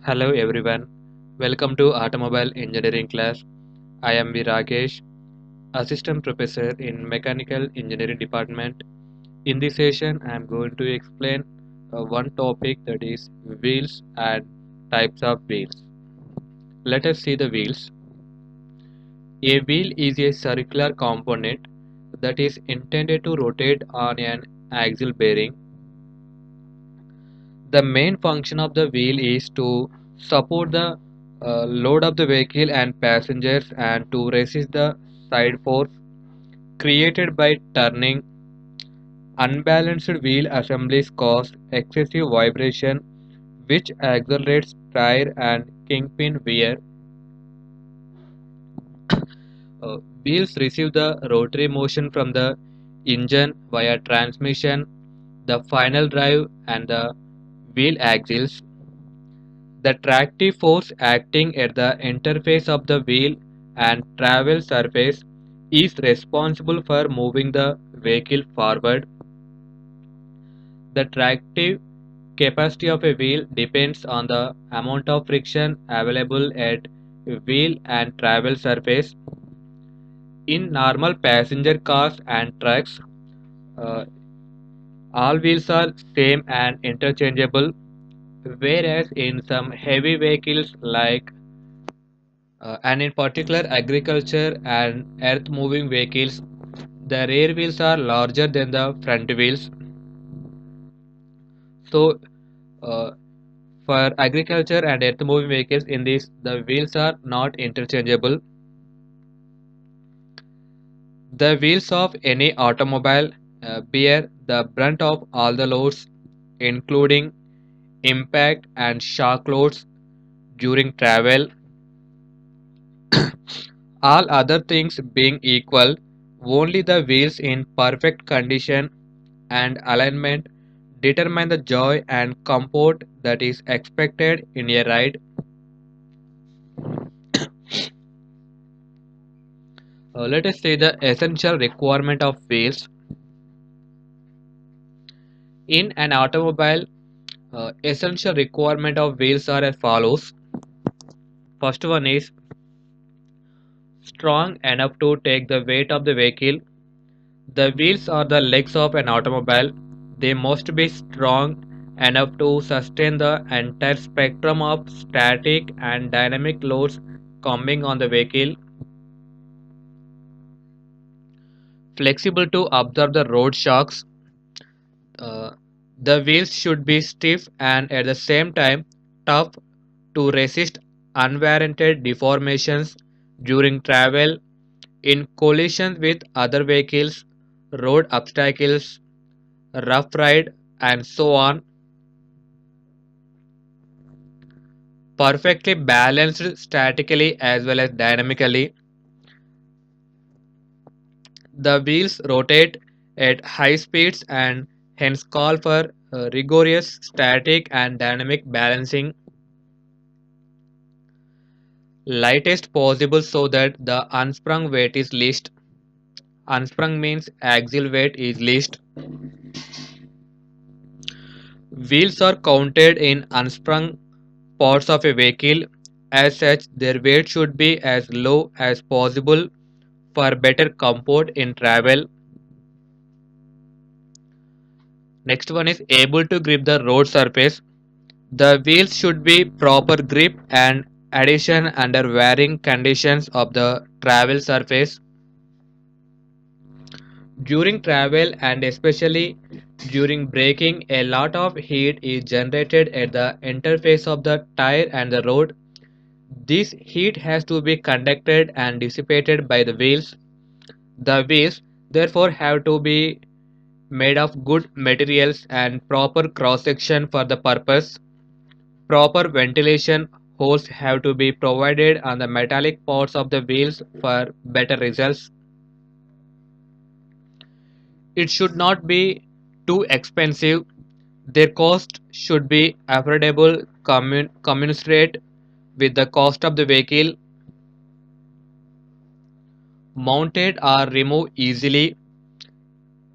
Hello everyone, welcome to Automobile Engineering class. I am V. Rakesh, Assistant Professor in Mechanical Engineering Department. In this session, I am going to explain one topic, that is wheels and types of wheels. Let us see the wheels. A wheel is a circular component that is intended to rotate on an axle bearing. The main function of the wheel is to support the load of the vehicle and passengers and to resist the side force created by turning. Unbalanced wheel assemblies cause excessive vibration which accelerates tire and kingpin wear. Wheels receive the rotary motion from the engine via transmission, the final drive, and the wheel axles. The tractive force acting at the interface of the wheel and travel surface is responsible for moving the vehicle forward. The tractive capacity of a wheel depends on the amount of friction available at wheel and travel surface. In normal passenger cars and trucks, uh, all wheels are same and interchangeable, whereas in some heavy vehicles and in particular agriculture and earth moving vehicles, the rear wheels are larger than the front wheels. So uh, for agriculture and earth moving vehicles, in this the wheels are not interchangeable. The wheels of any automobile bear the brunt of all the loads, including impact and shock loads during travel. All other things being equal, only the wheels in perfect condition and alignment determine the joy and comfort that is expected in a ride. Let us say the essential requirement of wheels in an automobile. Essential requirement of wheels are as follows. First one is strong enough to take the weight of the vehicle. The wheels are the legs of an automobile. They must be strong enough to sustain the entire spectrum of static and dynamic loads coming on the vehicle. Flexible to absorb the road shocks. Uh, the wheels should be stiff and at the same time tough to resist unwarranted deformations during travel, in collisions with other vehicles, road obstacles, rough ride, and so on. Perfectly balanced statically as well as dynamically. The wheels rotate at high speeds and hence call for rigorous static and dynamic balancing. Lightest possible so that the unsprung weight is least. Unsprung means axial weight is least. Wheels are counted in unsprung parts of a vehicle. As such, their weight should be as low as possible for better comfort in travel. Next one is able to grip the road surface. The wheels should be proper grip and adhesion under varying conditions of the travel surface. During travel and especially during braking, a lot of heat is generated at the interface of the tire and the road. This heat has to be conducted and dissipated by the wheels. The wheels therefore have to be made of good materials and proper cross section for the purpose. Proper ventilation holes have to be provided on the metallic parts of the wheels for better results. It should not be too expensive. Their cost should be affordable, commensurate with the cost of the vehicle. Mounted or removed easily.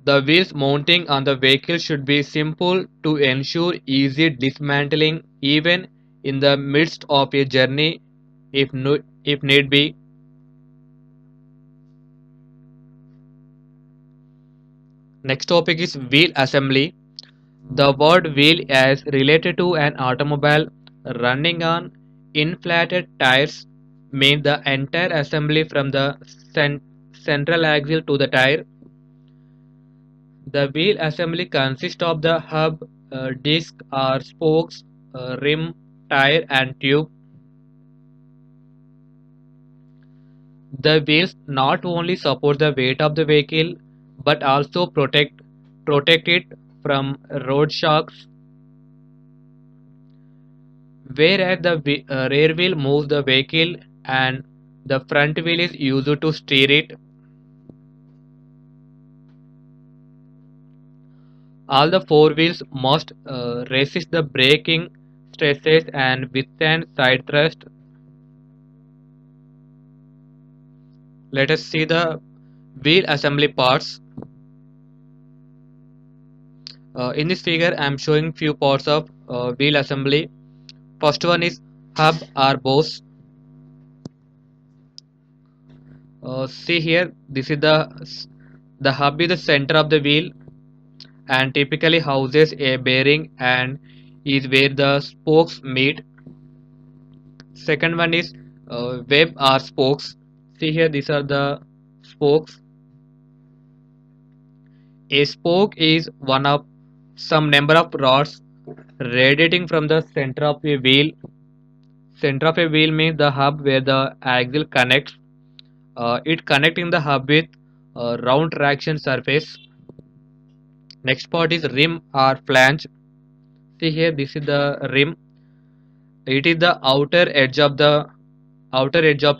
The wheels mounting on the vehicle should be simple to ensure easy dismantling even in the midst of a journey if need be. Next topic is wheel assembly. The word wheel is related to an automobile running on inflated tires means the entire assembly from the central axle to the tire. The wheel assembly consists of the hub, disc or spokes, rim, tire and tube. The wheels not only support the weight of the vehicle but also protect it from road shocks, whereas the rear wheel moves the vehicle and the front wheel is used to steer it. All the four wheels must resist the braking stresses and withstand side thrust. Let us see the wheel assembly parts. In this figure, I am showing few parts of wheel assembly. First one is hub or boss. See here, this is the hub is the center of the wheel and typically houses a bearing and is where the spokes meet. Second one is web or spokes. See here, these are the spokes. A spoke is one of some number of rods radiating from the center of a wheel. Center of a wheel means the hub where the axle connects. It connecting the hub with a round traction surface. Next part is rim or flange. See here, this is the rim. It is the outer edge of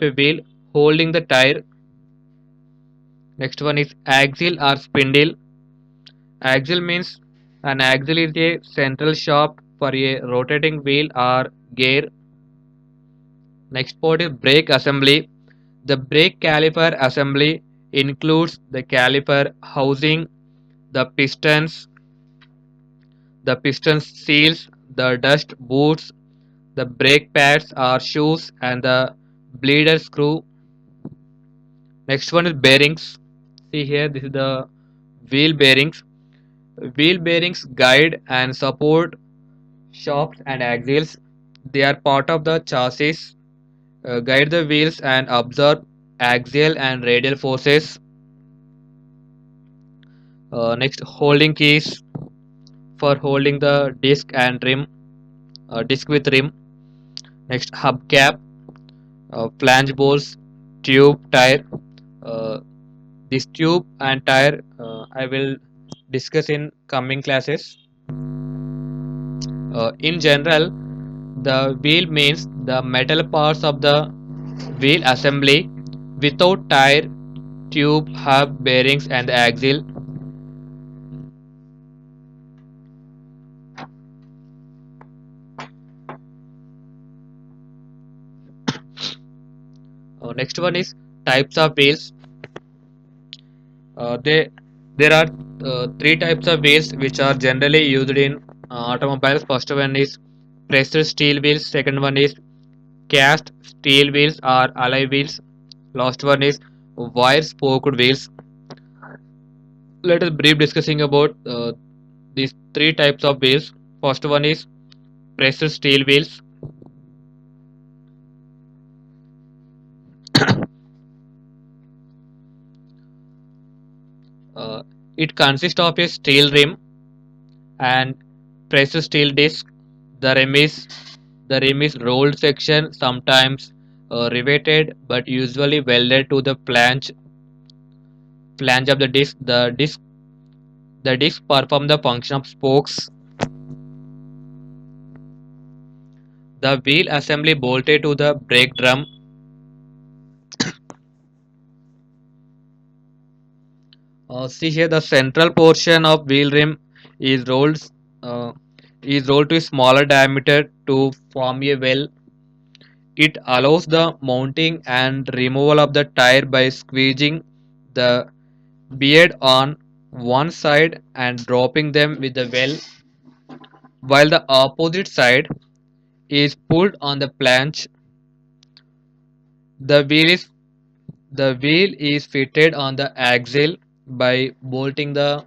a wheel holding the tire. Next one is axle or spindle. Axle means an axle is a central shaft for a rotating wheel or gear. Next part is brake assembly. The brake caliper assembly includes the caliper housing, the piston seals, the dust boots, the brake pads or shoes, and the bleeder screw. Next one is bearings. See here, this is the wheel bearings. Wheel bearings guide and support shafts and axles. They are part of the chassis, guide the wheels and absorb axial and radial forces. Next, holding keys for holding the disc and rim, disc with rim. Next, hubcap, flange bolts, tube, tire. Uh, this tube and tire I will discuss in coming classes. In general, the wheel means the metal parts of the wheel assembly without tire, tube, hub, bearings, and the axle. Next one is types of wheels. Uh, they, there are three types of wheels which are generally used in automobiles. First one is pressed steel wheels. Second one is cast steel wheels or alloy wheels. Last one is wire spoked wheels. Let us brief discussing about these three types of wheels. First one is pressed steel wheels. Uh, it consists of a steel rim and pressed steel disc. The rim is the rim is rolled section, sometimes riveted, but usually welded to the flange of the disc. The disc perform the function of spokes. The wheel assembly bolted to the brake drum. See here, the central portion of wheel rim is rolled uh, to a smaller diameter to form a well. It allows the mounting and removal of the tire by squeezing the bead on one side and dropping them with the well, while the opposite side is pulled on the planche. The wheel is the wheel is fitted on the axle by bolting the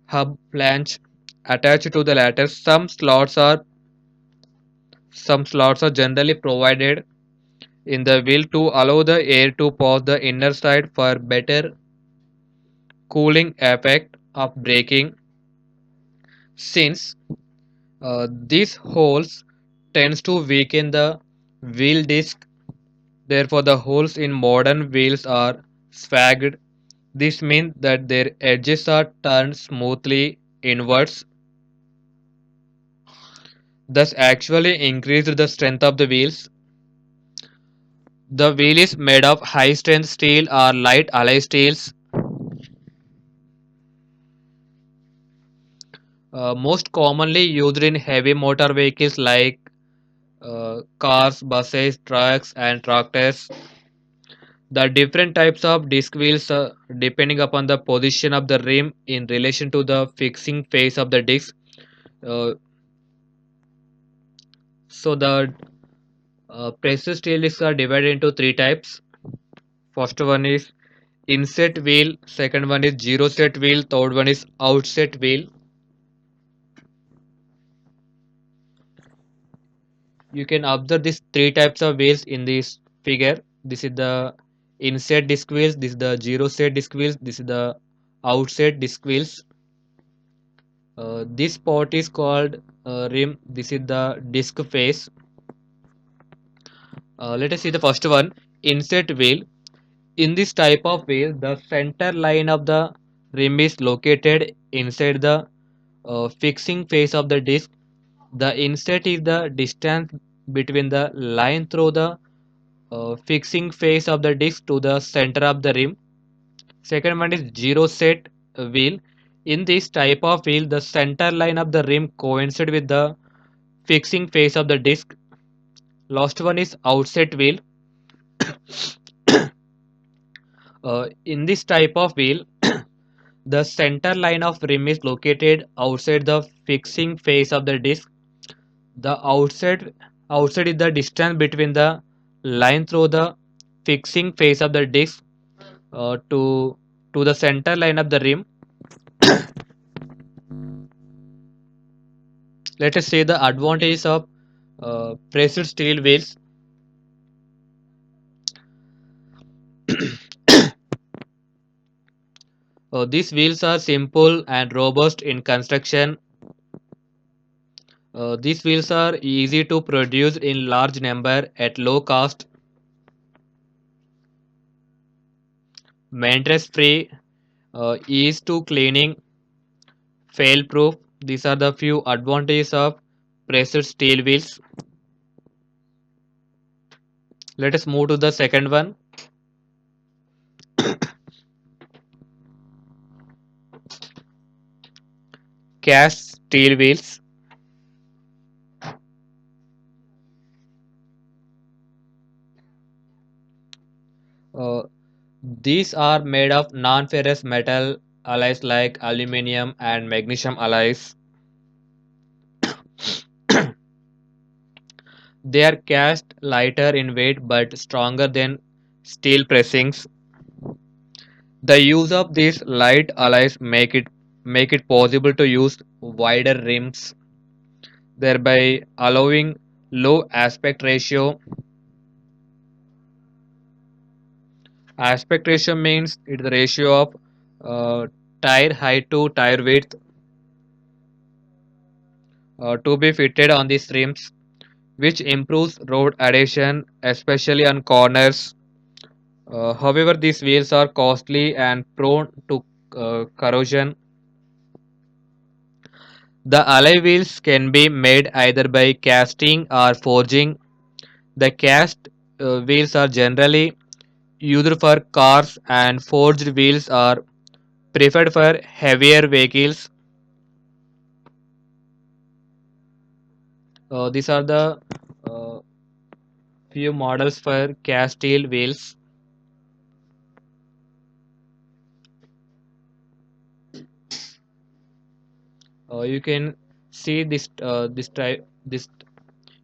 hub planche attached to the latter. Some slots are generally provided in the wheel to allow the air to pass the inner side for better cooling effect of braking. Since these holes tends to weaken the wheel disc, therefore the holes in modern wheels are swagged. This means that their edges are turned smoothly inwards, thus actually increased the strength of the wheels. The wheel is made of high strength steel or light alloy steels. Most commonly used in heavy motor vehicles like cars, buses, trucks, and tractors. The different types of disc wheels, depending upon the position of the rim in relation to the fixing face of the disc. Uh, so the pressed steel discs are divided into three types. First one is inset wheel, second one is zero set wheel, third one is outset wheel. You can observe these three types of wheels in this figure. This is the inset disc wheels, this is the zero set disc wheels, this is the outset disc wheels. This part is called rim. This is the disc face. Let us see the first one, inset wheel. In this type of wheel, the center line of the rim is located inside the fixing face of the disc. The inset is the distance between the line through the fixing face of the disc to the center of the rim. Second one is zero set wheel. In this type of wheel, the center line of the rim coincides with the fixing face of the disc. Last one is outset wheel. In this type of wheel, the center line of rim is located outside the fixing face of the disc. The outside is the distance between the line through the fixing face of the disc to the center line of the rim. Let us see the advantages of pressed steel wheels. These wheels are simple and robust in construction. These wheels are easy to produce in large number at low cost, maintenance free, ease to cleaning, fail proof. These are the few advantages of pressed steel wheels. Let us move to the second one, cast steel wheels. Uh, these are made of non-ferrous metal alloys like aluminum and magnesium alloys. They are cast lighter in weight but stronger than steel pressings. The use of these light alloys make it possible to use wider rims, thereby allowing low aspect ratio. Aspect ratio means it's the ratio of tire height to tire width to be fitted on these rims, which improves road adhesion, especially on corners. However, these wheels are costly and prone to corrosion. The alloy wheels can be made either by casting or forging. The cast wheels are generally used for cars, and forged wheels are preferred for heavier vehicles. These are the uh, few models for cast steel wheels. You can see this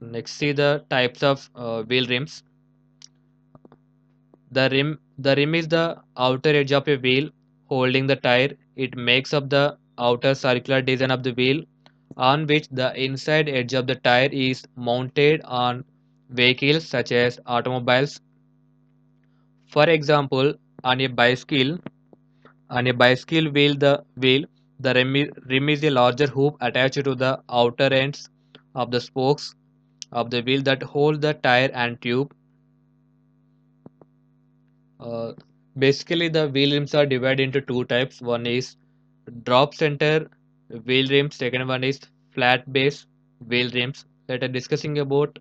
Next, see the types of wheel rims. The rim is the outer edge of a wheel holding the tire. It makes up the outer circular design of the wheel on which the inside edge of the tire is mounted on vehicles such as automobiles. For example, on a bicycle, rim is a larger hoop attached to the outer ends of the spokes of the wheel that hold the tire and tube. Uh, Basically, the wheel rims are divided into two types. One is drop center wheel rims. Second one is flat base wheel rims. Let us discussing about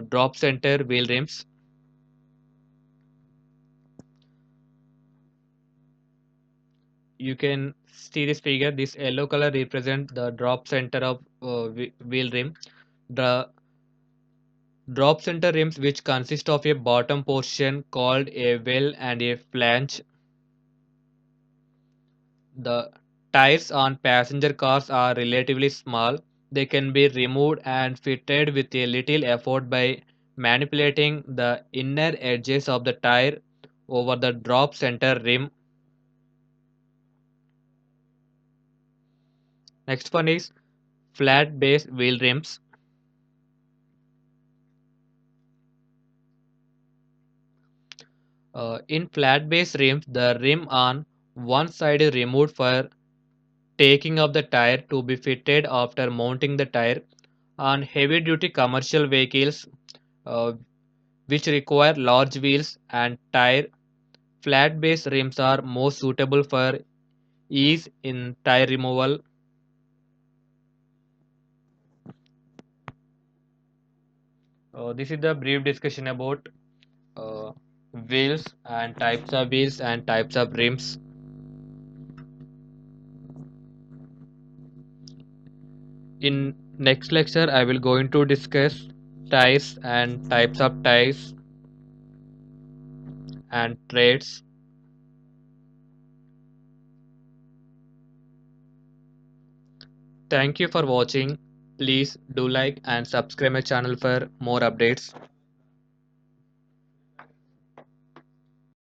drop center wheel rims. You can see this figure. This yellow color represents the drop center of wheel rim. The drop center rims, which consist of a bottom portion called a well and a flange. The tires on passenger cars are relatively small. They can be removed and fitted with a little effort by manipulating the inner edges of the tire over the drop center rim. Next one is flat base wheel rims. In flat base rims, the rim on one side is removed for taking of the tire to be fitted after mounting the tire. On heavy duty commercial vehicles, uh, which require large wheels and tire, flat base rims are more suitable for ease in tire removal. This is the brief discussion about uh, wheels and types of rims. In next lecture, I will going to discuss tires and types of tires and trades. Thank you for watching. Please do like and subscribe my channel for more updates.